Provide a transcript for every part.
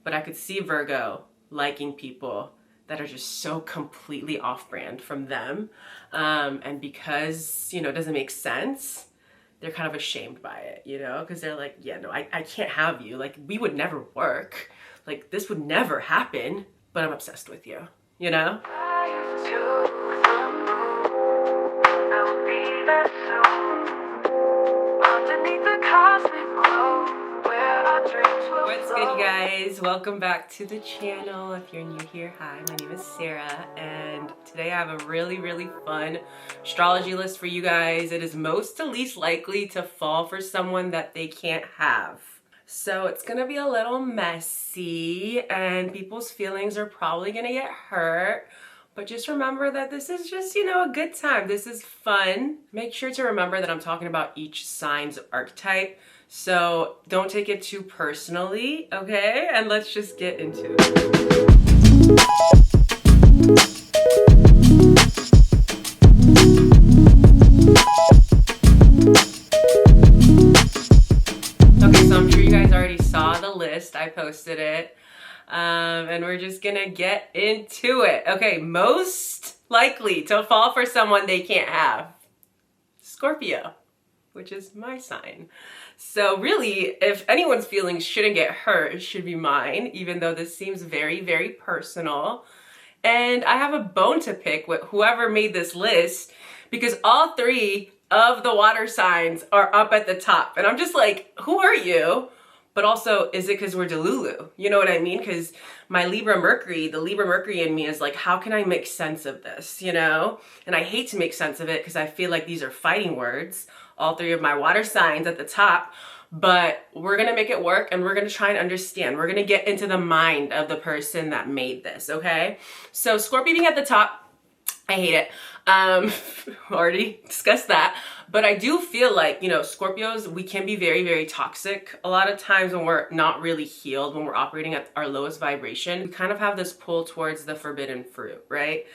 but I could see Virgo liking people that are just so completely off-brand from them. And because, you know, it doesn't make sense, they're kind of ashamed by it, you know, because they're like, yeah, no, I can't have you. Like, we would never work. Like, this would never happen, but I'm obsessed with you, you know? What's good, you guys? Welcome back to the channel. If you're new here, hi, my name is Sarah, and today I have a really fun astrology list for you guys. It is most to least likely to fall for someone that they can't have. So it's gonna be a little messy, and people's feelings are probably gonna get hurt. But just remember that this is just, you know, a good time. This is fun. Make sure to remember that I'm talking about each sign's archetype. So don't take it too personally, okay? And let's just get into it. Okay, so I'm sure you guys already saw the list. I posted it. And we're just gonna get into it. Okay, most likely to fall for someone they can't have. Scorpio, which is my sign. So really, if anyone's feelings shouldn't get hurt, it should be mine, even though this seems very personal. And I have a bone to pick with whoever made this list, because all three of the water signs are up at the top. And I'm just like, who are you? But also, is it because we're Delulu? You know what I mean? Because my Libra Mercury, the Libra Mercury in me is like, how can I make sense of this, you know? And I hate to make sense of it because I feel like these are fighting words. All three of my water signs at the top. But we're going to make it work, and we're going to try and understand. We're going to get into the mind of the person that made this, okay? So Scorpio being at the top, I hate it. Already discussed that. But I do feel like, you know, Scorpios, we can be very toxic. A lot of times when we're not really healed, when we're operating at our lowest vibration, we kind of have this pull towards the forbidden fruit, right?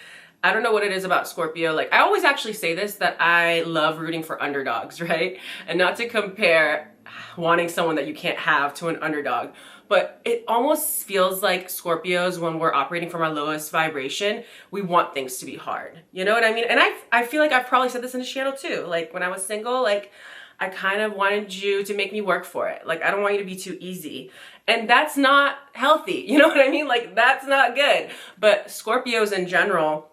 I don't know what it is about Scorpio. Like, I always actually say this, that I love rooting for underdogs, right? And not to compare wanting someone that you can't have to an underdog. But it almost feels like Scorpios, when we're operating from our lowest vibration, we want things to be hard. You know what I mean? And I feel like I've probably said this in this channel too. Like, when I was single, like, I kind of wanted you to make me work for it. Like, I don't want you to be too easy. And that's not healthy. You know what I mean? Like, that's not good. But Scorpios in general,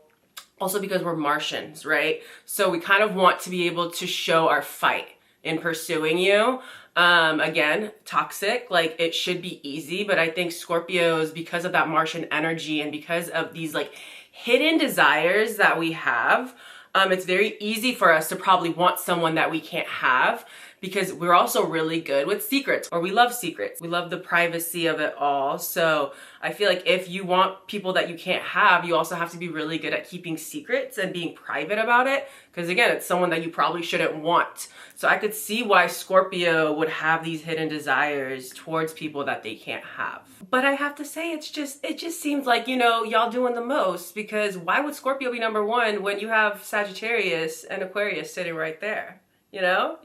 also because we're Martians, right? So we kind of want to be able to show our fight in pursuing you. Again, toxic, like, it should be easy, but I think Scorpios, because of that Martian energy and because of these like hidden desires that we have, it's very easy for us to probably want someone that we can't have, because we're also really good with secrets, or we love secrets. We love the privacy of it all. So I feel like if you want people that you can't have, you also have to be really good at keeping secrets and being private about it. Because again, it's someone that you probably shouldn't want. So I could see why Scorpio would have these hidden desires towards people that they can't have. But I have to say, it just seems like, you know, y'all doing the most, because why would Scorpio be number one when you have Sagittarius and Aquarius sitting right there? You know?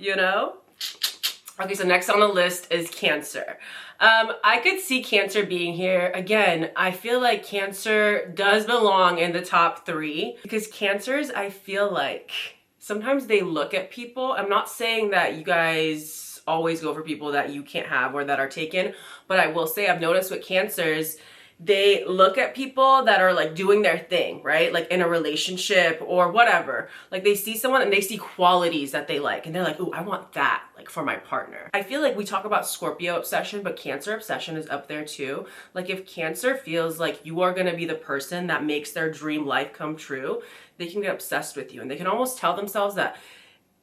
Okay, so next on the list is Cancer. I could see Cancer being here. Again, I feel like Cancer does belong in the top three, because Cancers, I feel like sometimes they look at people. I'm not saying that you guys always go for people that you can't have or that are taken, but I will say I've noticed with Cancers, they look at people that are like doing their thing, right? Like in a relationship or whatever. Like, they see someone and they see qualities that they like, and they're like, ooh, I want that, like, for my partner. I feel like we talk about Scorpio obsession, but Cancer obsession is up there too. Like, if Cancer feels like you are gonna be the person that makes their dream life come true, they can get obsessed with you, and they can almost tell themselves that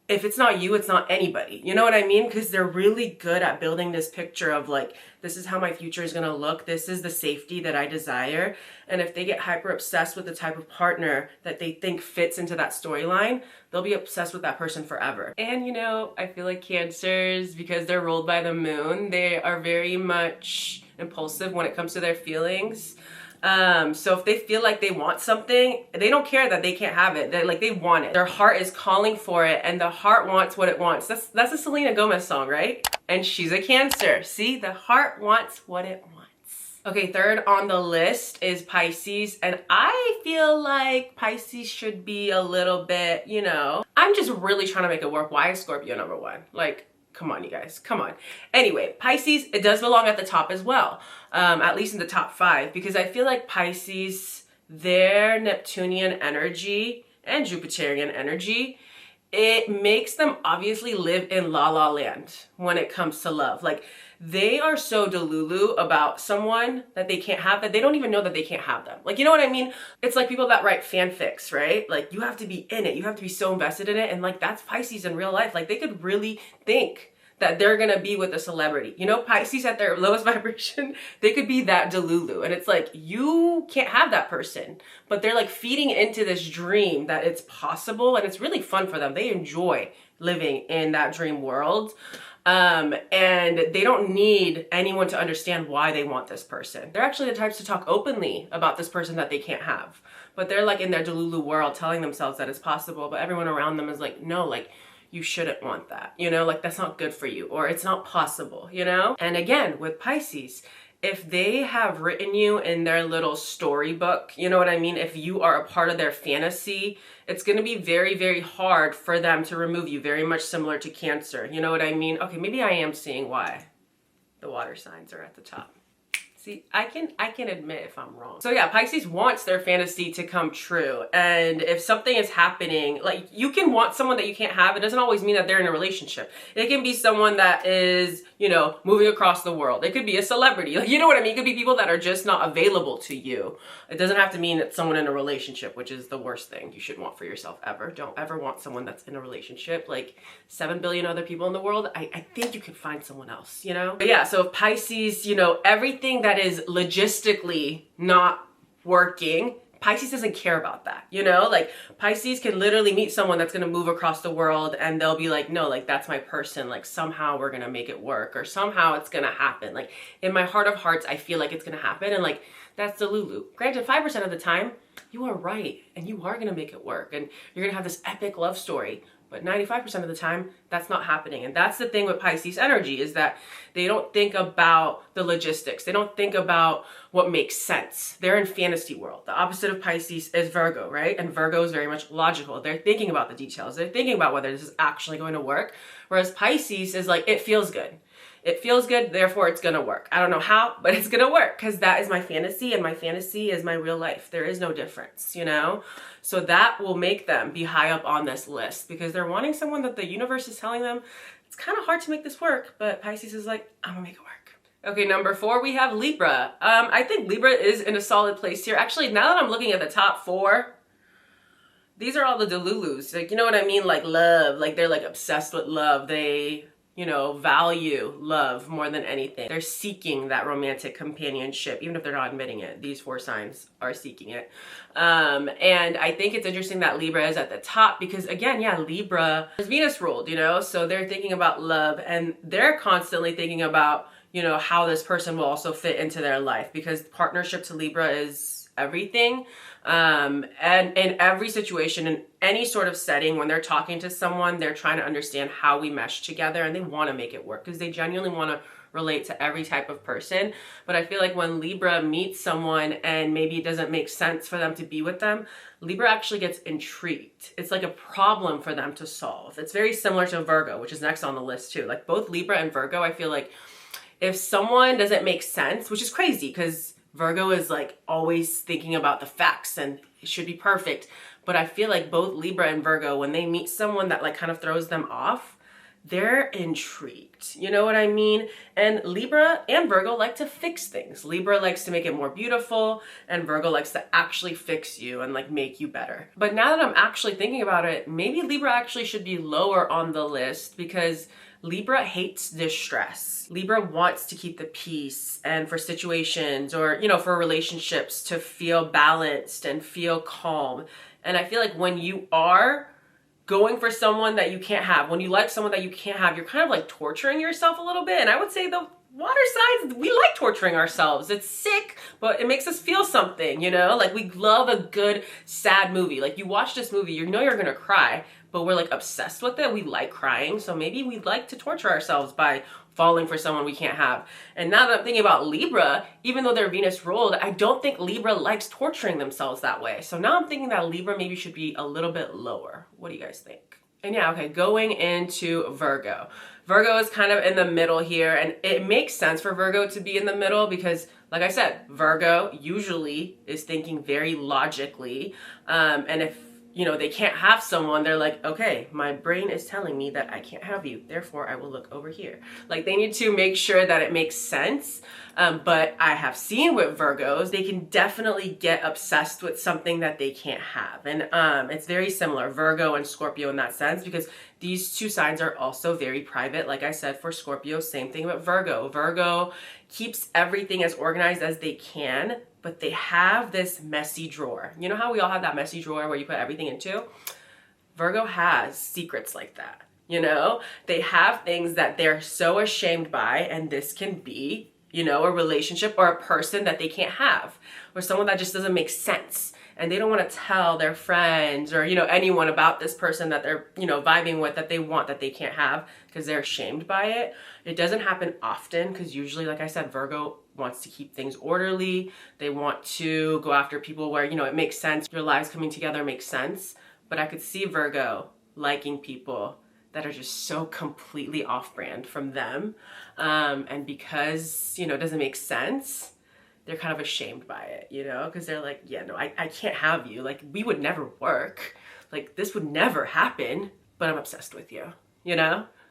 if it's not you, it's not anybody. You know what I mean? Because they're really good at building this picture of like, this is how my future is going to look. This is the safety that I desire. And if they get hyper obsessed with the type of partner that they think fits into that storyline, they'll be obsessed with that person forever. And you know, I feel like Cancers, because they're ruled by the moon, they are very much impulsive when it comes to their feelings. So if they feel like they want something, they don't care that they can't have it. They're like, they want it. Their heart is calling for it, and the heart wants what it wants. That's a Selena Gomez song, right? And she's a Cancer. See, the heart wants what it wants. Okay, third on the list is Pisces, and I feel like Pisces should be a little bit, you know, I'm just really trying to make it work. Why is Scorpio number one? Like, come on, you guys, come on. Anyway, Pisces, it does belong at the top as well, at least in the top 5, because I feel like Pisces, their Neptunian energy and Jupiterian energy, it makes them obviously live in la la land when it comes to love. Like, they are so delulu about someone that they can't have that they don't even know that they can't have them. Like, you know what I mean? It's like people that write fanfics, right? Like, you have to be in it. You have to be so invested in it. And like, that's Pisces in real life. Like, they could really think that they're gonna be with a celebrity. You know, Pisces at their lowest vibration, they could be that delulu. And it's like, you can't have that person, but they're like feeding into this dream that it's possible, and it's really fun for them. They enjoy living in that dream world. And they don't need anyone to understand why they want this person. They're actually the types to talk openly about this person that they can't have, but they're like in their delulu world telling themselves that it's possible, but everyone around them is like, no, like, you shouldn't want that, you know, like, that's not good for you, or it's not possible, you know? And again, with Pisces, if they have written you in their little storybook, you know what I mean? If you are a part of their fantasy, it's going to be very, very hard for them to remove you, very much similar to Cancer. You know what I mean? Okay, maybe I am seeing why the water signs are at the top. See, I can admit if I'm wrong. So yeah, Pisces wants their fantasy to come true. And if something is happening, like, you can want someone that you can't have. It doesn't always mean that they're in a relationship. It can be someone that is, you know, moving across the world. It could be a celebrity. Like, you know what I mean? It could be people that are just not available to you. It doesn't have to mean it's someone in a relationship, which is the worst thing you should want for yourself ever. Don't ever want someone that's in a relationship. Like, 7 billion other people in the world, I think you can find someone else, you know? But yeah, so if Pisces, you know, everything that is logistically not working, Pisces doesn't care about that, you know? Like, Pisces can literally meet someone that's gonna move across the world and they'll be like, no, like, that's my person. Like, somehow we're gonna make it work, or somehow it's gonna happen. Like, in my heart of hearts, I feel like it's gonna happen. And like, that's the Lulu. Granted, 5% of the time, you are right, and you are gonna make it work, and you're gonna have this epic love story. But 95% of the time, that's not happening. And that's the thing with Pisces energy, is that they don't think about the logistics. They don't think about what makes sense. They're in fantasy world. The opposite of Pisces is Virgo, right? And Virgo is very much logical. They're thinking about the details. They're thinking about whether this is actually going to work. Whereas Pisces is like, it feels good. It feels good, therefore it's gonna work. I don't know how, but it's gonna work, because that is my fantasy, and my fantasy is my real life. There is no difference, you know? So that will make them be high up on this list, because they're wanting someone that the universe is telling them, it's kind of hard to make this work, but Pisces is like, I'm gonna make it work. Okay, number 4, we have Libra. I think Libra is in a solid place here. Actually, now that I'm looking at the top 4, these are all the Delulus. Like, you know what I mean? Like, love, like, they're like obsessed with love. They, you know, value love more than anything. They're seeking that romantic companionship, even if they're not admitting it. These 4 signs are seeking it. And I think it's interesting that Libra is at the top, because again, yeah, Libra is Venus ruled, you know, so they're thinking about love, and they're constantly thinking about, you know, how this person will also fit into their life, because partnership to Libra is everything. And in every situation, in any sort of setting, when they're talking to someone, they're trying to understand how we mesh together, and they want to make it work, because they genuinely want to relate to every type of person. But I feel like when Libra meets someone and maybe it doesn't make sense for them to be with them, Libra actually gets intrigued. It's like a problem for them to solve. It's very similar to Virgo, which is next on the list too. Like, both Libra and Virgo, I feel like if someone doesn't make sense, which is crazy, because Virgo is like always thinking about the facts and it should be perfect. But I feel like both Libra and Virgo, when they meet someone that like kind of throws them off, they're intrigued. You know what I mean? And Libra and Virgo like to fix things. Libra likes to make it more beautiful, and Virgo likes to actually fix you and like make you better. But now that I'm actually thinking about it, maybe Libra actually should be lower on the list, because Libra hates distress. Libra wants to keep the peace, and for situations, or, you know, for relationships to feel balanced and feel calm. And I feel like when you are going for someone that you can't have, when you like someone that you can't have, you're kind of like torturing yourself a little bit. And I would say the water signs, we like torturing ourselves. It's sick, but it makes us feel something, you know? Like, we love a good sad movie. Like, you watch this movie, you know you're gonna cry, but we're like obsessed with it. We like crying, so maybe we'd like to torture ourselves by falling for someone we can't have. And now that I'm thinking about Libra, even though they're Venus ruled, I don't think Libra likes torturing themselves that way. So now I'm thinking that Libra maybe should be a little bit lower. What do you guys think? And yeah, okay, going into Virgo. Virgo is kind of in the middle here, and it makes sense for Virgo to be in the middle because, like I said, Virgo usually is thinking very logically, and if they can't have someone, they're like, okay, my brain is telling me that I can't have you, therefore I will look over here. Like, they need to make sure that it makes sense. But I have seen with Virgos, they can definitely get obsessed with something that they can't have. And it's very similar, Virgo and Scorpio in that sense, because these two signs are also very private. Like I said, for Scorpio, same thing with Virgo. Virgo keeps everything as organized as they can, but they have this messy drawer. You know how we all have that messy drawer where you put everything into? Virgo has secrets like that. They have things that they're so ashamed by, and this can be, a relationship or a person that they can't have, or someone that just doesn't make sense. And they don't want to tell their friends or, anyone about this person that they're, vibing with, that they want, that they can't have, because they're ashamed by it. It doesn't happen often because usually, like I said, Virgo wants to keep things orderly. They want to go after people where, it makes sense. Your lives coming together makes sense. But I could see Virgo liking people that are just so completely off-brand from them. And because, it doesn't make sense, they're kind of ashamed by it, because they're like, yeah, no, I can't have you. Like, we would never work. Like, this would never happen, but I'm obsessed with you,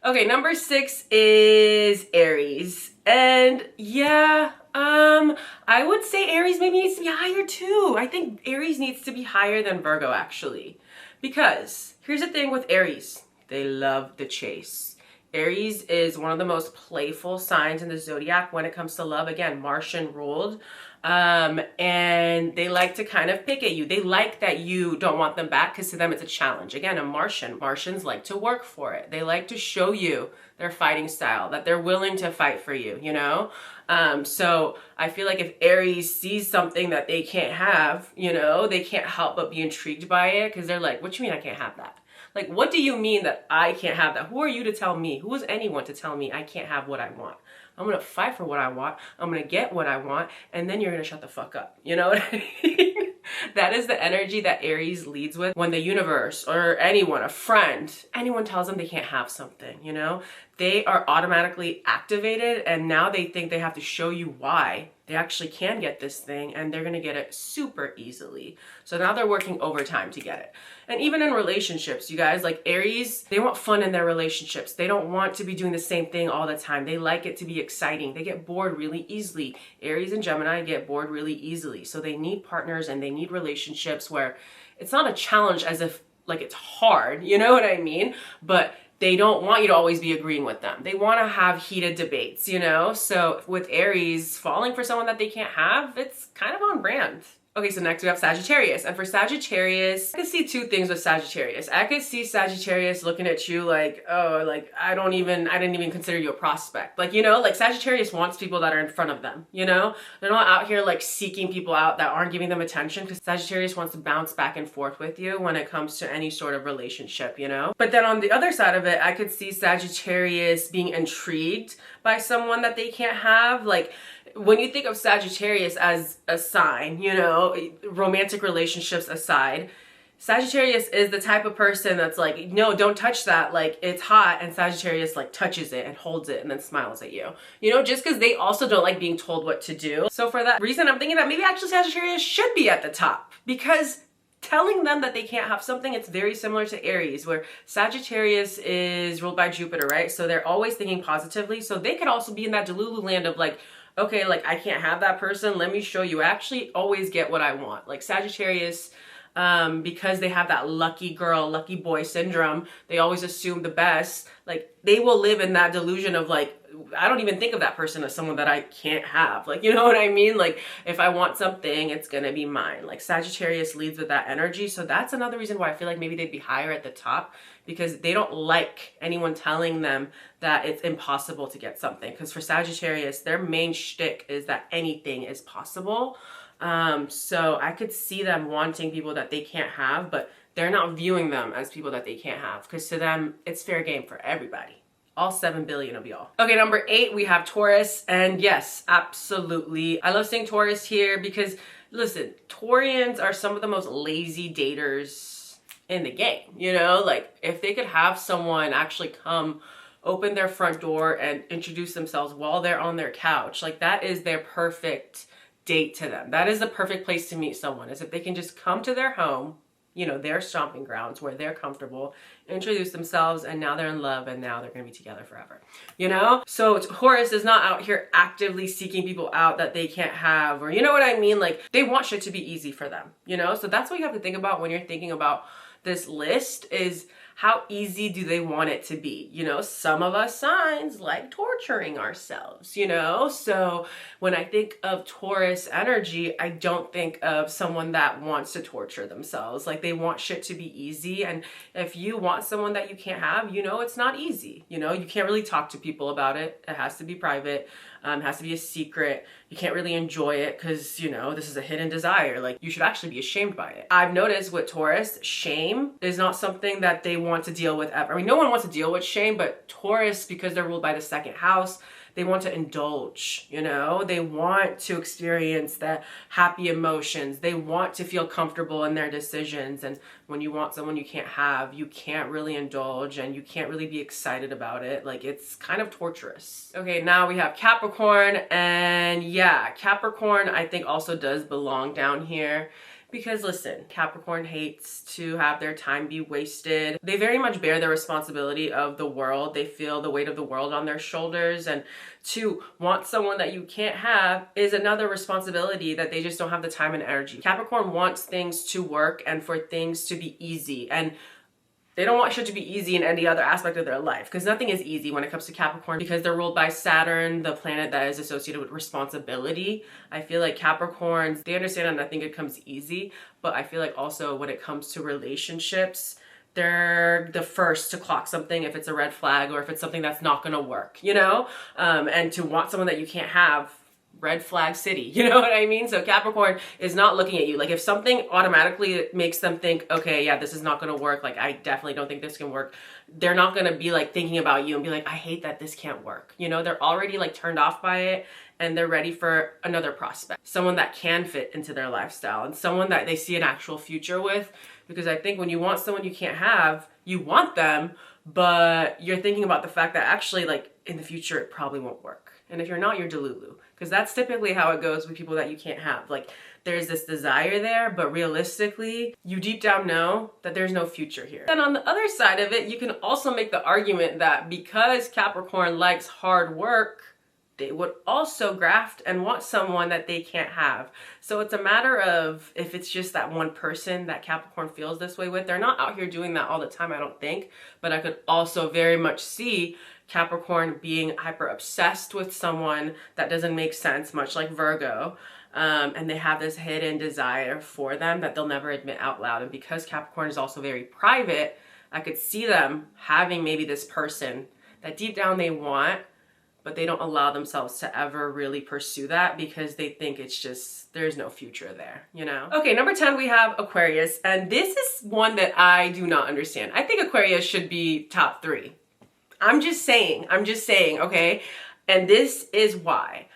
Okay, number 6 is Aries. And yeah, I would say Aries maybe needs to be higher too. I think Aries needs to be higher than Virgo, actually. Because here's the thing with Aries. They love the chase. Aries is one of the most playful signs in the zodiac when it comes to love. Again, Martian ruled. And they like to kind of pick at you. They like that you don't want them back because to them it's a challenge. Again, a Martian. Martians like to work for it. They like to show you their fighting style, that they're willing to fight for you, So I feel like if Aries sees something that they can't have, they can't help but be intrigued by it because they're like, what do you mean I can't have that? Like, what do you mean that I can't have that? Who are you to tell me? Who is anyone to tell me I can't have what I want? I'm going to fight for what I want. I'm going to get what I want. And then you're going to shut the fuck up. You know what I mean? That is the energy that Aries leads with when the universe or anyone, a friend, anyone tells them they can't have something, they are automatically activated. And now they think they have to show you why they actually can get this thing, and they're going to get it super easily. So now they're working overtime to get it. And even in relationships, you guys, like Aries, they want fun in their relationships. They don't want to be doing the same thing all the time. They like it to be exciting. They get bored really easily. Aries and Gemini get bored really easily. So they need partners and they need relationships where it's not a challenge as if like it's hard, you know what I mean? But they don't want you to always be agreeing with them. They want to have heated debates, So with Aries, falling for someone that they can't have, it's kind of on brand. Okay, so next we have Sagittarius. And for Sagittarius, I could see two things with Sagittarius. I could see Sagittarius looking at you like, oh, like, I didn't even consider you a prospect. Like, like Sagittarius wants people that are in front of them, They're not out here like seeking people out that aren't giving them attention, because Sagittarius wants to bounce back and forth with you when it comes to any sort of relationship, But then on the other side of it, I could see Sagittarius being intrigued by someone that they can't have. Like, when you think of Sagittarius as a sign, romantic relationships aside, Sagittarius is the type of person that's like, no, don't touch that. Like, it's hot. And Sagittarius like touches it and holds it and then smiles at you, just because they also don't like being told what to do. So for that reason, I'm thinking that maybe actually Sagittarius should be at the top, because telling them that they can't have something, it's very similar to Aries, where Sagittarius is ruled by Jupiter, right? So they're always thinking positively. So they could also be in that Delulu land of like, okay, like I can't have that person. Let me show you. I actually always get what I want. Like Sagittarius, because they have that lucky girl, lucky boy syndrome, they always assume the best. Like they will live in that delusion of like, I don't even think of that person as someone that I can't have. Like, you know what I mean? Like if I want something, it's going to be mine. Like Sagittarius leads with that energy. So that's another reason why I feel like maybe they'd be higher at the top, because they don't like anyone telling them that it's impossible to get something. Because for Sagittarius, their main shtick is that anything is possible. So I could see them wanting people that they can't have, but they're not viewing them as people that they can't have, because to them, it's fair game for everybody. All 7 billion of y'all. Okay, number 8, we have Taurus. And yes, absolutely. I love seeing Taurus here because, listen, Taurians are some of the most lazy daters in the game. You know, like if they could have someone actually come open their front door and introduce themselves while they're on their couch, like that is their perfect date to them. That is the perfect place to meet someone, is if they can just come to their home, you know, their stomping grounds where they're comfortable, introduce themselves, and now they're in love and now they're gonna be together forever, you know? So Taurus is not out here actively seeking people out that they can't have, or you know what I mean? Like they want shit to be easy for them, you know? So that's what you have to think about when you're thinking about this list, is how easy do they want it to be? You know, some of us signs like torturing ourselves, you know? So when I think of Taurus energy, I don't think of someone that wants to torture themselves. Like they want shit to be easy. And if you want someone that you can't have, you know, it's not easy. You know, you can't really talk to people about it. It has to be private. It has to be a secret. You can't really enjoy it because, you know, this is a hidden desire. Like you should actually be ashamed by it. I've noticed with Taurus, shame is not something that they want to deal with ever. I mean, no one wants to deal with shame, but Taurus, because they're ruled by the second house, they want to indulge, you know? They want to experience the happy emotions. They want to feel comfortable in their decisions. And when you want someone you can't have, you can't really indulge and you can't really be excited about it. Like it's kind of torturous. Okay, now we have Capricorn. And yeah, Capricorn I think also does belong down here. Because listen, Capricorn hates to have their time be wasted. They very much bear the responsibility of the world. They feel the weight of the world on their shoulders. And to want someone that you can't have is another responsibility that they just don't have the time and energy. Capricorn wants things to work and for things to be easy. And they don't want shit to be easy in any other aspect of their life, because nothing is easy when it comes to Capricorn, because they're ruled by Saturn, the planet that is associated with responsibility. I feel like Capricorns, they understand and nothing it comes easy, but I feel like also when it comes to relationships, they're the first to clock something if it's a red flag or if it's something that's not gonna work, you know? And to want someone that you can't have, red flag city, you know what I mean? So Capricorn is not looking at you. Like if something automatically makes them think, okay, yeah, this is not gonna work, like I definitely don't think this can work, they're not gonna be like thinking about you and be like, I hate that this can't work. You know, they're already like turned off by it and they're ready for another prospect. Someone that can fit into their lifestyle and someone that they see an actual future with. Because I think when you want someone you can't have, you want them, but you're thinking about the fact that actually like in the future, it probably won't work. And if you're not, you're delulu. Because that's typically how it goes with people that you can't have. Like there's this desire there, but realistically, you deep down know that there's no future here. And on the other side of it, you can also make the argument that because Capricorn likes hard work, they would also graft and want someone that they can't have. So it's a matter of if it's just that one person that Capricorn feels this way with. They're not out here doing that all the time, I don't think. But I could also very much see Capricorn being hyper obsessed with someone that doesn't make sense, much like Virgo. And they have this hidden desire for them that they'll never admit out loud. And because Capricorn is also very private, I could see them having maybe this person that deep down they want, but they don't allow themselves to ever really pursue that because they think it's just, there's no future there, you know? Okay, number 10, we have Aquarius. And this is one that I do not understand. I think Aquarius should be top 3. I'm just saying, okay? And this is why.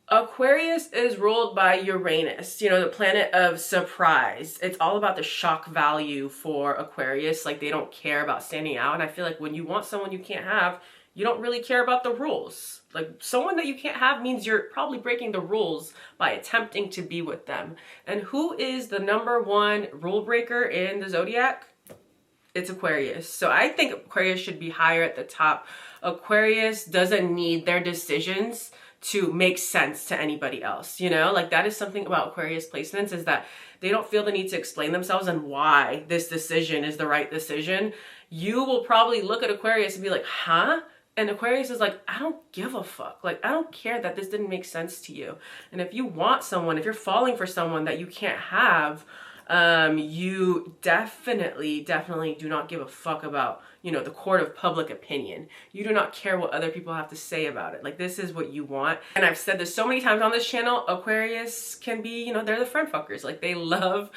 Aquarius is ruled by Uranus, you know, the planet of surprise. It's all about the shock value for Aquarius. Like they don't care about standing out. And I feel like when you want someone you can't have, you don't really care about the rules. Like someone that you can't have means you're probably breaking the rules by attempting to be with them. And who is the #1 rule breaker in the Zodiac? It's Aquarius. So I think Aquarius should be higher at the top. Aquarius doesn't need their decisions to make sense to anybody else, you know? Like that is something about Aquarius placements, is that they don't feel the need to explain themselves and why this decision is the right decision. You will probably look at Aquarius and be like, huh? And Aquarius is like, I don't give a fuck. Like, I don't care that this didn't make sense to you. And if you want someone, if you're falling for someone that you can't have, You definitely do not give a fuck about, you know, the court of public opinion. You do not care what other people have to say about it. Like, this is what you want. And I've said this so many times on this channel, Aquarius can be, you know, they're the friend fuckers. Like, they love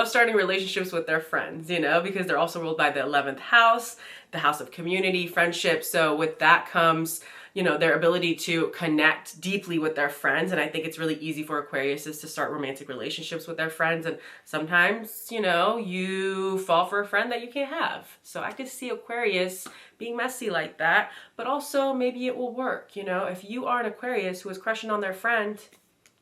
starting relationships with their friends, you know, because they're also ruled by the 11th house, the house of community, friendship. So with that comes, you know, their ability to connect deeply with their friends. And I think it's really easy for Aquariuses to start romantic relationships with their friends. And sometimes, you know, you fall for a friend that you can't have. So I could see Aquarius being messy like that, but also maybe it will work. You know, if you are an Aquarius who is crushing on their friend,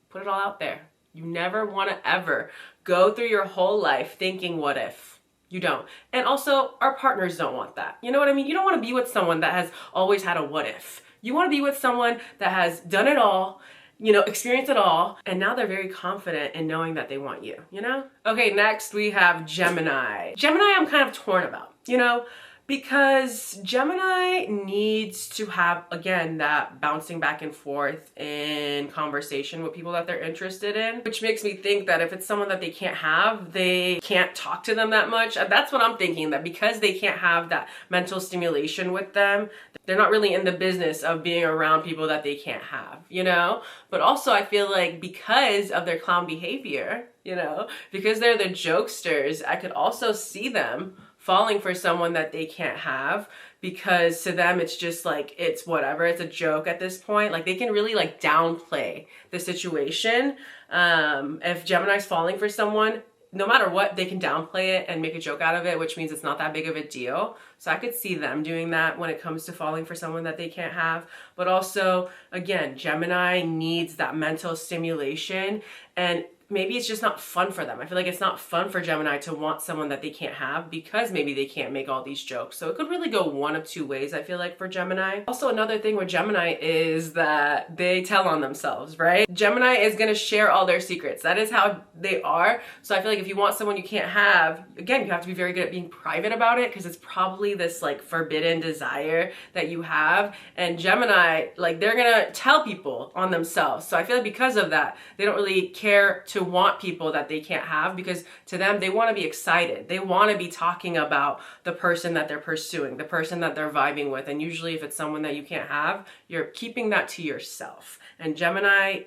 put it all out there. You never want to ever go through your whole life thinking, what if? You don't. And also, our partners don't want that. You know what I mean? You don't want to be with someone that has always had a what if. You want to be with someone that has done it all, you know, experienced it all, and now they're very confident in knowing that they want you, you know? Okay, next we have Gemini. Gemini I'm kind of torn about, you know, because Gemini needs to have, again, that bouncing back and forth in conversation with people that they're interested in, which makes me think that if it's someone that they can't have, they can't talk to them that much. That's what I'm thinking, that because they can't have that mental stimulation with them, they're not really in the business of being around people that they can't have, you know? But also I feel like because of their clown behavior, you know, because they're the jokesters, I could also see them falling for someone that they can't have, because to them it's just like, it's whatever, it's a joke at this point. Like, they can really like downplay the situation. If Gemini's falling for someone, no matter what, they can downplay it and make a joke out of it, which means it's not that big of a deal. So I could see them doing that when it comes to falling for someone that they can't have. But also, again, Gemini needs that mental stimulation, and maybe it's just not fun for them. I feel like it's not fun for Gemini to want someone that they can't have because maybe they can't make all these jokes. So it could really go one of two ways, I feel like, for Gemini. Also, another thing with Gemini is that they tell on themselves, right? Gemini is gonna share all their secrets. That is how they are. So I feel like if you want someone you can't have, again, you have to be very good at being private about it, because it's probably this like forbidden desire that you have. And Gemini, like, they're gonna tell people on themselves. So I feel like because of that, they don't really care to want people that they can't have, because to them, they want to be excited. They want to be talking about the person that they're pursuing, the person that they're vibing with. And usually if it's someone that you can't have, you're keeping that to yourself. And Gemini,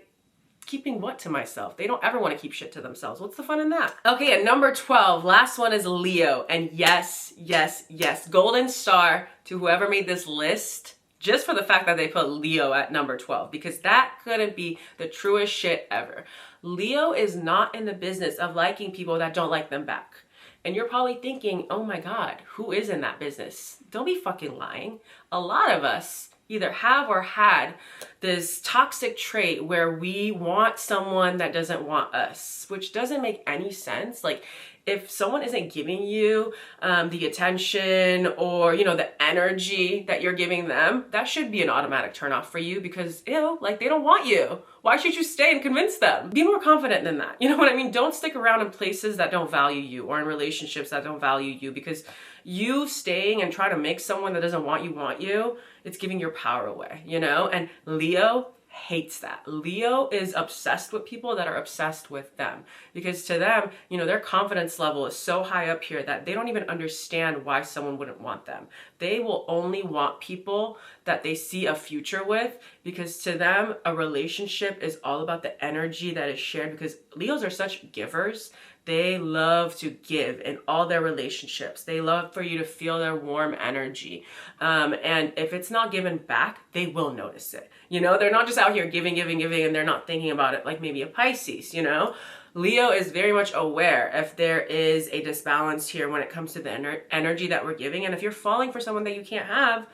keeping what to myself? They don't ever want to keep shit to themselves. What's the fun in that? Okay, and number 12, last one is Leo. And yes, yes, yes, golden star to whoever made this list, just for the fact that they put Leo at number 12, because that couldn't be the truest shit ever. Leo is not in the business of liking people that don't like them back. And you're probably thinking, oh my God, who is in that business? Don't be fucking lying. A lot of us either have or had this toxic trait where we want someone that doesn't want us, which doesn't make any sense. Like, if someone isn't giving you the attention or, you know, the energy that you're giving them, that should be an automatic turnoff for you, because, ew, like, they don't want you. Why should you stay and convince them? Be more confident than that. You know what I mean? Don't stick around in places that don't value you, or in relationships that don't value you, because you staying and trying to make someone that doesn't want you, it's giving your power away, you know? And Leo hates that. Leo is obsessed with people that are obsessed with them, because to them, you know, their confidence level is so high up here that they don't even understand why someone wouldn't want them. They will only want people that they see a future with, because to them, a relationship is all about the energy that is shared, because Leos are such givers. They love to give in all their relationships. They love for you to feel their warm energy. And if it's not given back, they will notice it. You know, they're not just out here giving, and they're not thinking about it like maybe a Pisces, you know? Leo is very much aware if there is a disbalance here when it comes to the energy that we're giving. And if you're falling for someone that you can't have,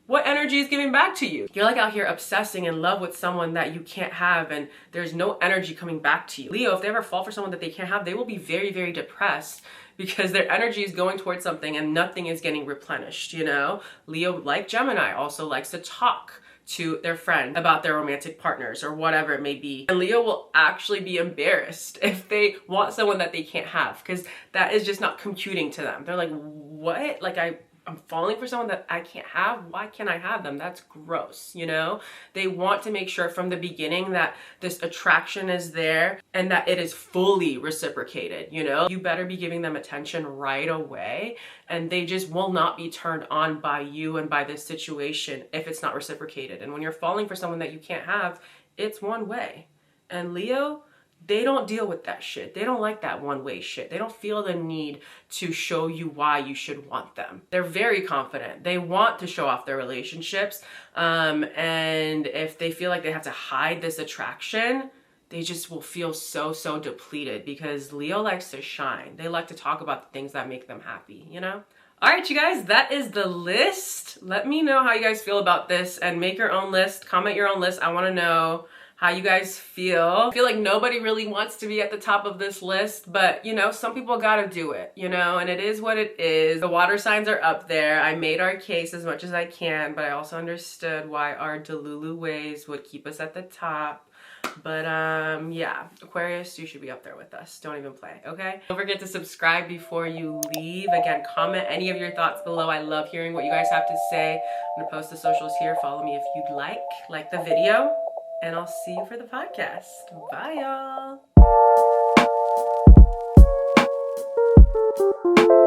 what energy is giving back to you? You're like out here obsessing in love with someone that you can't have, and there's no energy coming back to you. Leo, if they ever fall for someone that they can't have, they will be very, very depressed, because their energy is going towards something and nothing is getting replenished, you know? Leo, like Gemini, also likes to talk to their friend about their romantic partners or whatever it may be. And Leo will actually be embarrassed if they want someone that they can't have, because that is just not computing to them. They're like, what? Like, I'm falling for someone that I can't have. Why can't I have them? That's gross, you know? They want to make sure from the beginning that this attraction is there and that it is fully reciprocated, you know? You better be giving them attention right away, and they just will not be turned on by you and by this situation if it's not reciprocated. And when you're falling for someone that you can't have, it's one way. And Leo, they don't deal with that shit. They don't like that one-way shit. They don't feel the need to show you why you should want them. They're very confident. They want to show off their relationships. And if they feel like they have to hide this attraction, they just will feel so depleted, because Leo likes to shine. They like to talk about the things that make them happy, you know? All right, you guys, that is the list. Let me know how you guys feel about this, and make your own list. Comment your own list. I want to know how you guys feel. I feel like nobody really wants to be at the top of this list, but you know, some people gotta do it, you know, and it is what it is. The water signs are up there. I made our case as much as I can, but I also understood why our Delulu ways would keep us at the top. But yeah, Aquarius, you should be up there with us. Don't even play, okay? Don't forget to subscribe before you leave. Again, comment any of your thoughts below. I love hearing what you guys have to say. I'm gonna post the socials here. Follow me if you'd like the video. And I'll see you for the podcast. Bye, y'all.